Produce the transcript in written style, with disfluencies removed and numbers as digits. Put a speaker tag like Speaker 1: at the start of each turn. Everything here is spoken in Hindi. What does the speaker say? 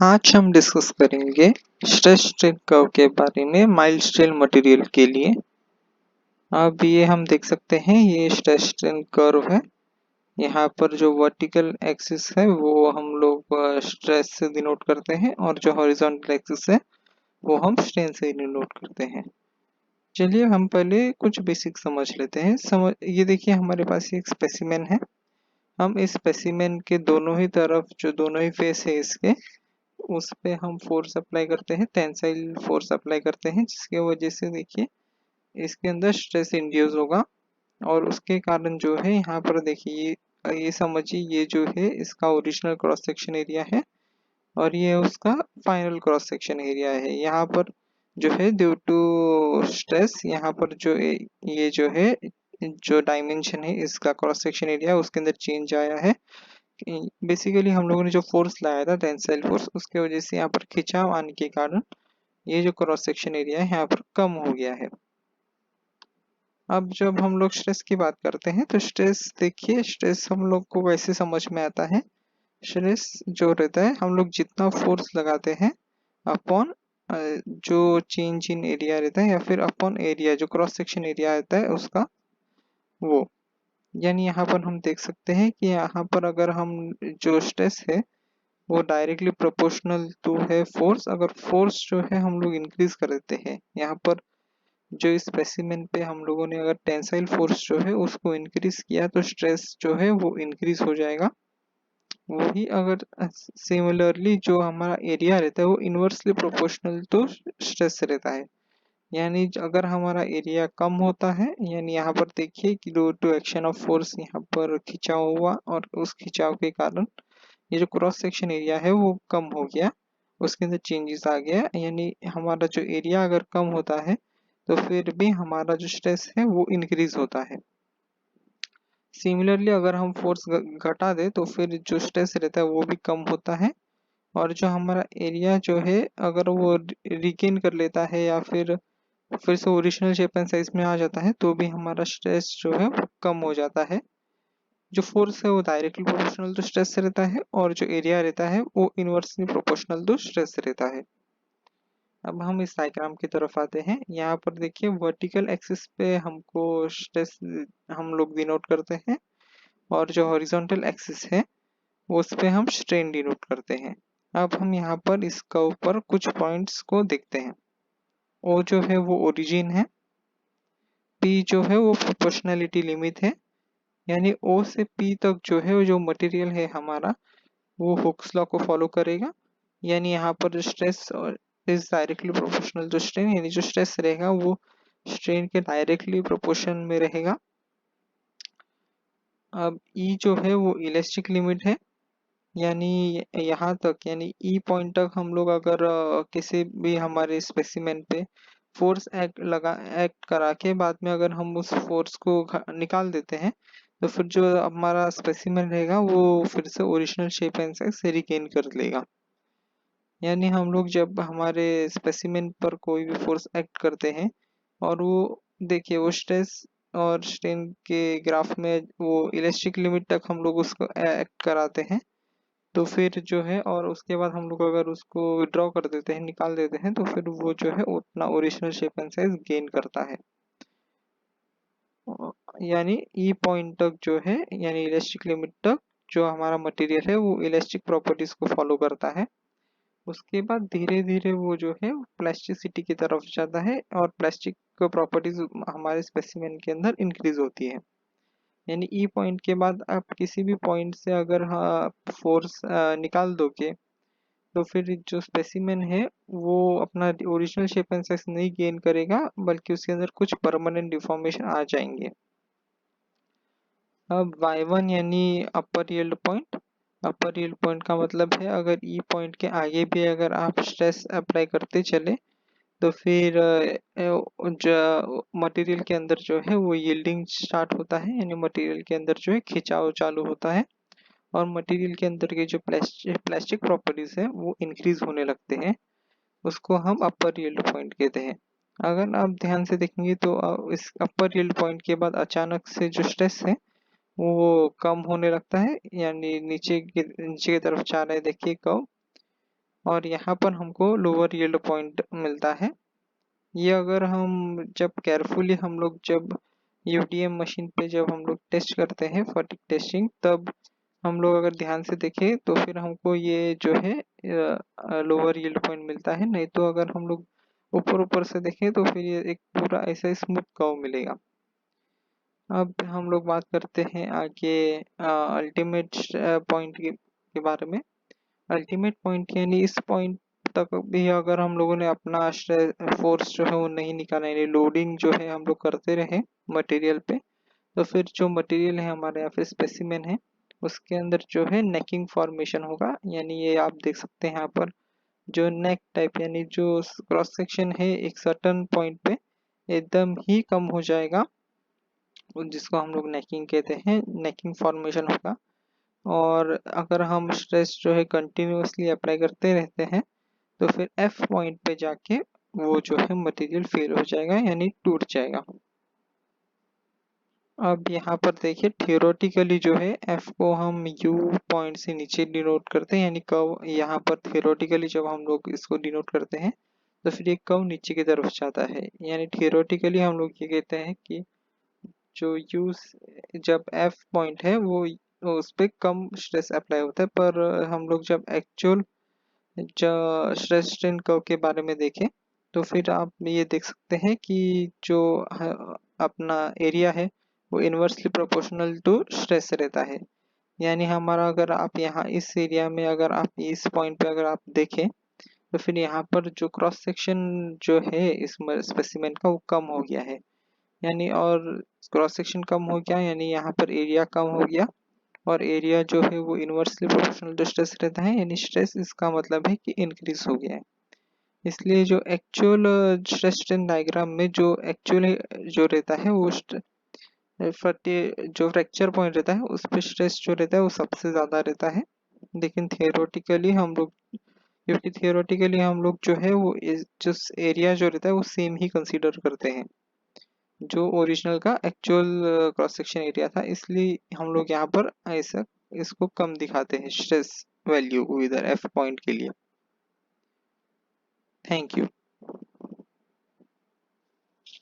Speaker 1: आज हम डिस्कस करेंगे स्ट्रेस स्ट्रेन कर्व के बारे में माइल्ड स्ट्रेन मटेरियल के लिए। अब ये हम देख सकते हैं, ये स्ट्रेस स्ट्रेन कर्व है। यहाँ पर जो वर्टिकल एक्सिस है वो हम लोग स्ट्रेस से डिनोट करते हैं और जो हॉरिजॉन्टल एक्सिस है वो हम स्ट्रेन से डिनोट करते हैं। चलिए हम पहले कुछ बेसिक समझ लेते हैं। ये देखिए, हमारे पास एक स्पेसिमेन है। हम इस स्पेसिमेन के दोनों ही तरफ, जो दोनों ही फेस है इसके, उस पे हम फोर्स अप्लाई करते हैं, टेंसाइल फोर्स अप्लाई करते हैं, जिसके वजह से देखिए इसके अंदर स्ट्रेस इंड्यूस होगा। और उसके कारण जो है, यहाँ पर देखिए ये समझिए, ये जो है इसका ओरिजिनल क्रॉस सेक्शन एरिया है और ये उसका फाइनल क्रॉस सेक्शन एरिया है। यहाँ पर जो है ड्यू टू स्ट्रेस, यहाँ पर जो ये जो है, जो डायमेंशन है इसका क्रॉस सेक्शन एरिया, उसके अंदर चेंज आया है। बेसिकली हम लोगों ने जो फोर्स लाया था, टेंसाइल फोर्स, उसके वजह से यहाँ पर खिंचाव आने के कारण ये जो क्रॉस सेक्शन एरिया है यहाँ पर कम हो गया है। अब जब हम लोग स्ट्रेस की बात करते हैं तो स्ट्रेस देखिए, स्ट्रेस हम लोग को वैसे समझ में आता है। स्ट्रेस जो रहता है, हम लोग जितना फोर्स लगाते हैं अपॉन जो चेंज इन एरिया रहता है, या फिर अपॉन एरिया, जो क्रॉस सेक्शन एरिया रहता है उसका, वो। यानी यहाँ पर हम देख सकते हैं कि यहाँ पर अगर हम, जो स्ट्रेस है वो डायरेक्टली प्रोपोर्शनल टू है फोर्स। अगर फोर्स जो है हम लोग इंक्रीज कर देते हैं, यहाँ पर जो इस स्पेसिमेन पे हम लोगों ने अगर टेंसाइल फोर्स जो है उसको इंक्रीज किया तो स्ट्रेस जो है वो इंक्रीज हो जाएगा। वही अगर सिमिलरली जो हमारा एरिया रहता है वो इन्वर्सली प्रोपोर्शनल टू स्ट्रेस रहता है। यानी अगर हमारा एरिया कम होता है, यानी यहाँ पर देखिए कि due to action of force यहाँ पर खिंचाव हुआ और उस खिंचाव के कारण ये जो क्रॉस सेक्शन एरिया है वो कम हो गया, उसके अंदर चेंजेस आ गया। यानी हमारा जो एरिया अगर कम होता है तो फिर भी हमारा जो स्ट्रेस है वो इंक्रीज होता है। सिमिलरली अगर हम फोर्स घटा दे तो फिर जो स्ट्रेस रहता है वो भी कम होता है, और जो हमारा एरिया जो है अगर वो रिगेन कर लेता है या फिर से ओरिजिनल शेप एंड साइज में आ जाता है तो भी हमारा स्ट्रेस जो है वो कम हो जाता है। जो फोर्स है वो डायरेक्टली प्रोपोर्शनल टू स्ट्रेस से रहता है और जो एरिया रहता है वो इनवर्सली प्रोपोर्शनल टू स्ट्रेस से रहता है। अब हम इस डायग्राम की तरफ आते हैं। यहाँ पर देखिए वर्टिकल एक्सिस पे हमको स्ट्रेस हम लोग डिनोट करते हैं, और जो हॉरिजॉन्टल एक्सिस है उस पे हम स्ट्रेन डिनोट करते हैं। अब हम यहाँ पर इसका ऊपर कुछ पॉइंट्स को देखते हैं। ओ जो है वो ओरिजिन है, पी जो है वो प्रोपोर्शनलिटी लिमिट है, यानी ओ से पी तक जो है वो जो मटेरियल है हमारा वो हुक्स लॉ को फॉलो करेगा। यानी यहाँ पर जो stress is directly proportional to strain, यानी जो स्ट्रेस रहेगा वो स्ट्रेन के डायरेक्टली प्रोपोर्शन में रहेगा। अब ई जो है वो इलास्टिक लिमिट है, यानी यहाँ तक, यानी ई पॉइंट तक हम लोग अगर किसी भी हमारे स्पेसिमेन पे फोर्स एक्ट करा के बाद में अगर हम उस फोर्स को निकाल देते हैं तो फिर जो हमारा स्पेसिमेन रहेगा वो फिर से ओरिजिनल शेप एंड साइज से रिगेन कर लेगा। यानी हम लोग जब हमारे स्पेसिमेन पर कोई भी फोर्स एक्ट करते हैं और वो देखिए वो स्ट्रेस और स्ट्रेन के ग्राफ में वो इलास्टिक लिमिट तक हम लोग उसको एक्ट कराते हैं, तो फिर जो है, और उसके बाद हम लोग अगर उसको विड्रॉ कर देते हैं, निकाल देते हैं, तो फिर वो जो है उतना original shape and size gain करता है। यानी ई पॉइंट तक जो है, यानी इलास्टिक लिमिट तक जो हमारा मटेरियल है वो इलास्टिक प्रॉपर्टीज को फॉलो करता है। उसके बाद धीरे धीरे वो जो है प्लास्टिसिटी की तरफ जाता है और प्लास्टिक प्रॉपर्टीज हमारे स्पेसिमेन के अंदर इंक्रीज होती है। यानी ई पॉइंट के बाद आप किसी भी पॉइंट से अगर फोर्स निकाल दोगे तो फिर जो स्पेसिमेन है वो अपना ओरिजिनल शेप एंड साइज नहीं गेन करेगा, बल्कि उसके अंदर कुछ परमानेंट डिफॉर्मेशन आ जाएंगे। अब y1 यानी अपर यील्ड पॉइंट। अपर यील्ड पॉइंट का मतलब है अगर ई पॉइंट के आगे भी अगर आप स्ट्रेस अप्लाई करते चले तो फिर जो मटेरियल के अंदर जो है वो यील्डिंग स्टार्ट होता है, यानी मटेरियल के अंदर जो है खिंचाव चालू होता है और मटेरियल के अंदर के जो प्लास्टिक प्रॉपर्टीज है वो इंक्रीज होने लगते हैं। उसको हम अपर यील्ड पॉइंट कहते हैं। अगर आप ध्यान से देखेंगे तो इस अपर यील्ड पॉइंट के बाद अचानक से जो स्ट्रेस है वो कम होने लगता है, यानी नीचे की तरफ जा रहा है, देखिए कब और यहाँ पर हमको लोअर यील्ड पॉइंट मिलता है। ये अगर हम जब केयरफुली हम लोग जब यूडीएम मशीन पे जब हम लोग टेस्ट करते हैं फटीग टेस्टिंग, तब हम लोग अगर ध्यान से देखें तो फिर हमको ये जो है लोअर यील्ड पॉइंट मिलता है। नहीं तो अगर हम लोग ऊपर ऊपर से देखें तो फिर ये एक पूरा ऐसा स्मूथ कर्व मिलेगा। अब हम लोग बात करते हैं आगे अल्टीमेट पॉइंट के बारे में। अल्टीमेट पॉइंट यानी इस पॉइंट तक भी अगर हम लोगों ने अपना फोर्स जो है वो नहीं निकाला, यानी लोडिंग जो है हम लोग करते रहे मटेरियल पे, तो फिर जो मटेरियल है हमारे यहाँ पे स्पेसिमेन है उसके अंदर जो है नेकिंग फॉर्मेशन होगा। यानी ये आप देख सकते हैं यहाँ पर जो नेक टाइप यानी जो क्रॉस सेक्शन है एक सर्टन पॉइंट पे एकदम ही कम हो जाएगा, जिसको हम लोग नेकिंग कहते हैं, नेकिंग फॉर्मेशन होगा। और अगर हम स्ट्रेस जो है कंटिन्यूअसली अप्लाई करते रहते हैं तो फिर एफ पॉइंट पे जाके वो जो है मटेरियल फेल हो जाएगा यानी टूट जाएगा। अब यहाँ पर देखिए थियोरेटिकली जो है एफ को हम यू पॉइंट से नीचे डिनोट करते हैं, यानी कर्व यहाँ पर थियोरेटिकली जब हम लोग इसको डिनोट करते हैं तो फिर ये कर्व नीचे की तरफ जाता है। यानी थियोरेटिकली हम लोग ये कहते हैं कि जो यू जब एफ पॉइंट है वो उस पर कम स्ट्रेस अप्लाई होता है, पर हम लोग जब एक्चुअल स्ट्रेस स्ट्रेन कर्व के बारे में देखें तो फिर आप ये देख सकते हैं कि जो अपना एरिया है वो इन्वर्सली प्रोपोर्शनल टू स्ट्रेस रहता है। यानी हमारा अगर आप यहाँ इस एरिया में अगर आप इस पॉइंट पे अगर आप देखें तो फिर यहाँ पर जो क्रॉस सेक्शन जो है इस स्पेसिमेन का वो कम हो गया है, यानी और क्रॉस सेक्शन कम हो गया यानी यहाँ पर एरिया कम हो गया, और एरिया जो है वो इन्वर्सली प्रोपोर्शनल टू स्ट्रेस रहता है, यानी स्ट्रेस इसका मतलब है कि इंक्रीज हो गया है। इसलिए जो एक्चुअल स्ट्रेस स्ट्रेन डायग्राम में जो एक्चुअल जो रहता है वो जो फ्रैक्चर पॉइंट रहता है उस पर स्ट्रेस जो रहता है वो सबसे ज़्यादा रहता है। लेकिन थियोरेटिकली हम लोग क्योंकि थियोरेटिकली हम लोग जो है वो जो एरिया जो रहता है वो सेम ही कंसीडर करते हैं जो ओरिजिनल का एक्चुअल क्रॉस सेक्शन एरिया था, इसलिए हम लोग यहाँ पर ऐसा इसको कम दिखाते हैं स्ट्रेस वैल्यू इधर एफ पॉइंट के लिए। Thank you.